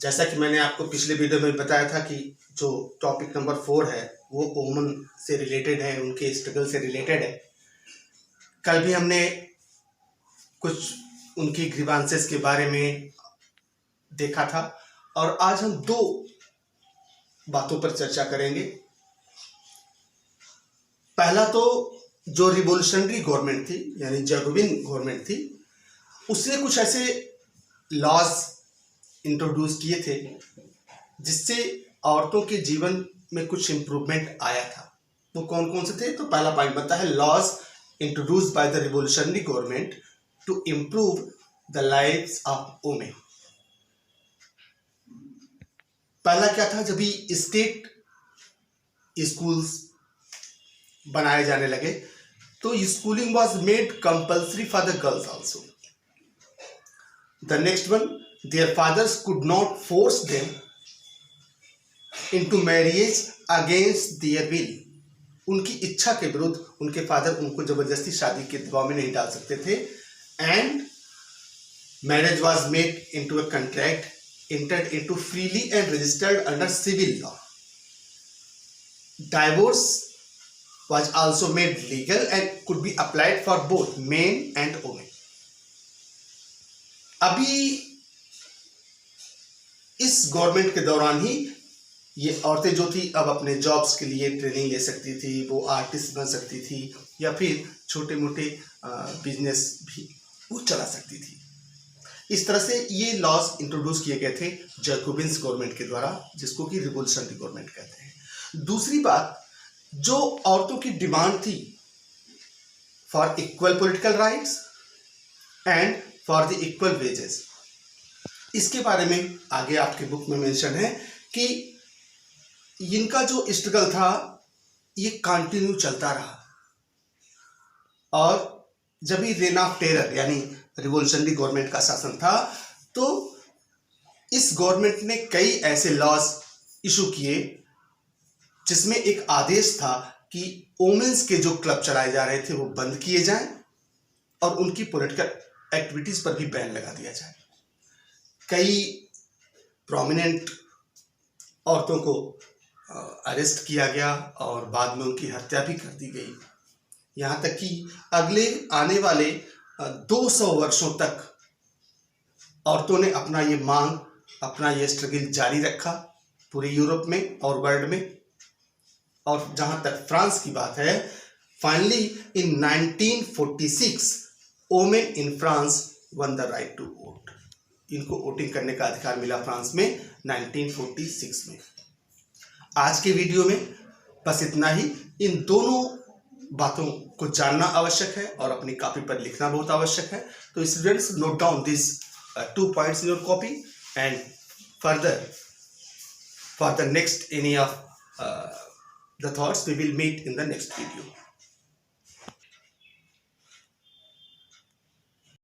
जैसा कि मैंने आपको पिछले वीडियो में बताया था कि जो टॉपिक नंबर 4 है वो वुमन से रिलेटेड है, उनके स्ट्रगल से रिलेटेड है। कल भी हमने कुछ उनकी ग्रीवांसेस के बारे में देखा था और आज हम दो बातों पर चर्चा करेंगे। पहला तो जो रिवोल्यूशनरी गवर्नमेंट थी यानी जैकोबिन गवर्नमेंट थी, उसने कुछ ऐसे लॉज इंट्रोड्यूस किए थे जिससे औरतों के जीवन में कुछ इम्प्रूवमेंट आया था। वो कौन कौन से थे? तो पहला पॉइंट बनता है laws introduced by the revolutionary government to improve the lives of women. पहला क्या था? जब भी स्टेट स्कूल्स बनाए जाने लगे तो schooling was made compulsory for the girls also. The next one, their fathers could not force them into marriage against their will। उनकी इच्छा के विरुद्ध उनके फादर उनको जबरदस्ती शादी के दबाव में नहीं डाल सकते थे। And marriage was made into a contract entered into freely and registered under civil law। Divorce was also made legal and could be applied for both men and women। अभी इस गवर्नमेंट के दौरान ही ये औरतें जो थी अब अपने जॉब्स के लिए ट्रेनिंग ले सकती थी, वो आर्टिस्ट बन सकती थी या फिर छोटे मोटे बिजनेस भी वो चला सकती थी। इस तरह से ये लॉज इंट्रोड्यूस किए गए थे जैकोबिन्स गवर्नमेंट के द्वारा, जिसको कि रिवोल्यूशनरी गवर्नमेंट कहते हैं। दूसरी बात, जो औरतों की डिमांड थी for equal political rights and for the equal wages, इसके बारे में आगे आपके बुक में मेंशन है कि इनका जो स्ट्रगल था ये कंटिन्यू चलता रहा। और जब भी रेन ऑफ टेरर यानी रिवोल्यूशनरी गवर्नमेंट का शासन था तो इस गवर्नमेंट ने कई ऐसे लॉज इशू किए जिसमें एक आदेश था कि वुमेन्स के जो क्लब चलाए जा रहे थे वो बंद किए जाएं और उनकी पॉलिटिकल एक्टिविटीज पर भी बैन लगा दिया जाए। कई प्रोमिनेंट औरतों को अरेस्ट किया गया और बाद में उनकी हत्या भी कर दी गई। यहाँ तक कि अगले आने वाले 200 वर्षों तक औरतों ने अपना ये मांग, अपना ये स्ट्रगल जारी रखा पूरे यूरोप में और वर्ल्ड में। और जहाँ तक फ्रांस की बात है, finally in 1946 women in France won the right to vote. इनको वोटिंग करने का अधिकार मिला फ्रांस में 1946 में। आज के वीडियो में बस इतना ही। इन दोनों बातों को जानना आवश्यक है और अपनी कॉपी पर लिखना बहुत आवश्यक है। तो students, note down this 2 points in your copy and further for the next any of the thoughts we will meet in the next video।